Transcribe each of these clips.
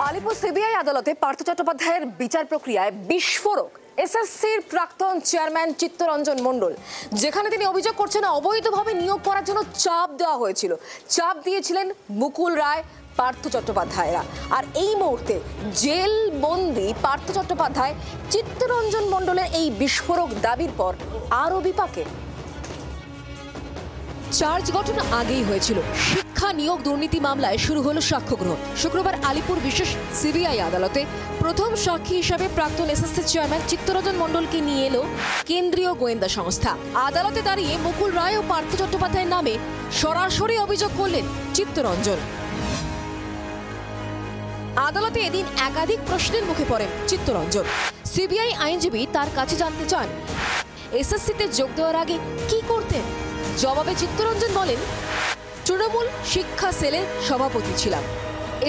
Alipur CBI আদালতে পার্থ চট্টোপাধ্যায়ের বিচার প্রক্রিয়ায় বিস্ফোরক এসএসসির প্রাক্তন চেয়ারম্যান চিত্তরঞ্জন মণ্ডল, যেখানে তিনি অভিযোগ করছেন অবৈধভাবে নিয়োগ করার জন্য চাপ দেওয়া হয়েছিল। চাপ দিয়েছিলেন মুকুল রায়, পার্থ চট্টোপাধ্যায়রা। আর এই মুহূর্তে জেল বন্দি পার্থ চট্টোপাধ্যায় চিত্তরঞ্জন মণ্ডলের এই বিস্ফোরক দাবির পর আরও বিপাকে। চার্জ গঠন আগেই হয়েছিল। শিক্ষা নিয়োগ দুর্নীতি মামলায় শুরু হলো সাক্ষ্য গ্রহণ। শুক্রবার আলিপুর বিশেষ সিবিআই আদালতে প্রথম সাক্ষী হিসেবে প্রাক্তন এসএসসি চেয়ারম্যান চিত্তরঞ্জন মণ্ডলকে নিয়ে এলো কেন্দ্রীয় গোয়েন্দা সংস্থা। আদালতে দাঁড়িয়ে মুকুল রায় ও পার্থ চট্টোপাধ্যায়ের নামে সরাসরি অভিযোগ করলেন চিত্তরঞ্জন। আদালতে এদিন একাধিক প্রশ্নের মুখে পড়েন চিত্তরঞ্জন। সিবিআই আইনজীবী তার কাছে জানতে চান এসএসসিতে যোগ দেওয়ার আগে কি করতেন। জবাবে চিত্তরঞ্জন বলেন, তৃণমূল শিক্ষা সেলের সভাপতি ছিলাম।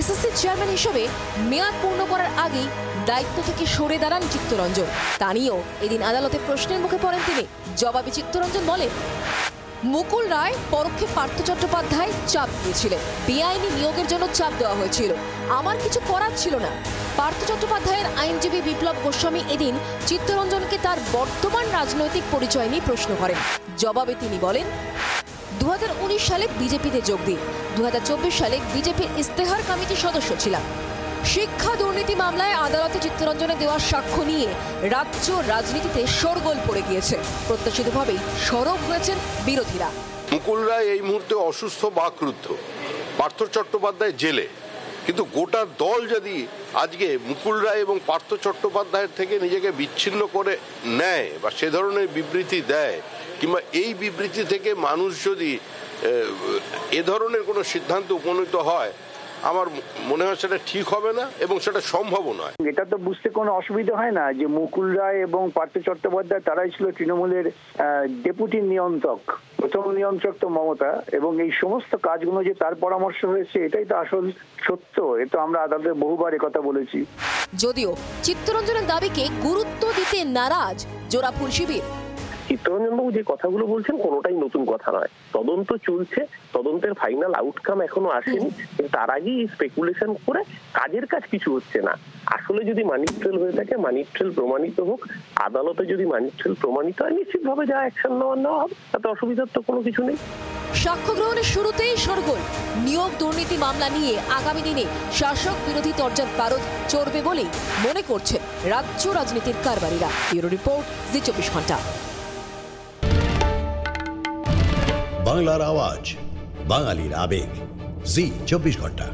এসএসসি চেয়ারম্যান হিসেবে মেয়াদ পূর্ণ করার আগেই দায়িত্ব থেকে সরে দাঁড়ান চিত্তরঞ্জন। তা নিয়েও এদিন আদালতে প্রশ্নের মুখে পড়েন তিনি। জবাবে চিত্তরঞ্জন বলেন, মুকুল রায় পরোক্ষে পার্থ চট্টোপাধ্যায় চাপ দিয়েছিলেন। বেআইনি নিয়োগের জন্য চাপ দেওয়া হয়েছিল, আমার কিছু করার ছিল না। পার্থ চট্টোপাধ্যায়ের আইনজীবী বিপ্লব গোস্বামী এদিন চিত্তরঞ্জনকে তার বর্তমান রাজনৈতিক পরিচয় নিয়ে প্রশ্ন করেন। জবাবে তিনি বলেন, 2019 সালে বিজেপিতে যোগ দিই, 2024 সালে বিজেপির ইস্তেহার কমিটির সদস্য ছিলাম। শিক্ষা দুর্নীতি মামলায় আদালতে চিত্তরঞ্জনের দেওয়া সাক্ষ্য নিয়ে রাজ্য রাজনীতিতে শোরগোল পড়ে গিয়েছে। প্রত্যাশিতভাবেই সরব হয়েছেন বিরোধীরা। মুকুল রায় এই মুহূর্তে অসুস্থ বা ক্রুদ্ধ, পার্থ চট্টোপাধ্যায় জেলে, কিন্তু গোটা দল যদি আজকে মুকুল রায় এবং পার্থ চট্টোপাধ্যায়ের থেকে নিজেকে বিচ্ছিন্ন করে নেয় বা সে ধরনের বিবৃতি দেয়, কিংবা এই বিবৃতি থেকে মানুষ যদি এ ধরনের কোনো সিদ্ধান্তে উপনীত হয়, আমার মনে হয় সেটা ঠিক হবে না এবং সেটা সম্ভবও নয়। এটা তো বুঝতে কোনো অসুবিধা হয় না যে মুকুল রায় এবং পার্থ চট্টোপাধ্যায় তারাই ছিল তৃণমূলের ডেপুটি নিয়ন্ত্রক। প্রথম নিয়ন্ত্রক তো মমতা, এবং এই সমস্ত কাজগুলো যে তার পরামর্শ হয়েছে এটাই তো আসল সত্য। এটা আমরা আদালতে বহুবার কথা বলেছি। যদিও চিত্তরঞ্জনের দাবিকে গুরুত্ব দিতে নারাজ জোড়াফুল শিবির। চিত্তরঞ্জনবাবু যে কথাগুলো বলছেন কোনোটাই নতুন কথা নয়। তদন্ত চলছে, তদন্তের ফাইনাল আউটকাম এখনো আসেনি। তার আগেই স্পেকুলেশন করে কাজের কাজ কিছু হচ্ছে না। আসলে যদি মানি ট্রেল হয়ে থাকে, মানি ট্রেল প্রমাণিত হোক, আদালতে যদি মানি ট্রেল প্রমাণিত হয় নিশ্চিতভাবে যা অ্যাকশন নেওয়া হবে, তাতে অসুবিধার তো কোনো কিছু নেই। সাক্ষ্য গ্রহণের শুরুতেই শোরগোল। নিয়োগ দুর্নীতি মামলা নিয়ে আগামী দিনে শাসক বিরোধী তরজার পারদ চড়বে বলেই মনে করছেন রাজ্য রাজনীতির কারবারিরা। ব্যুরো রিপোর্ট, জি 24 ঘন্টা। বাংলার আওয়াজ, বাঙালির আবেগ, জি 24 ঘন্টা।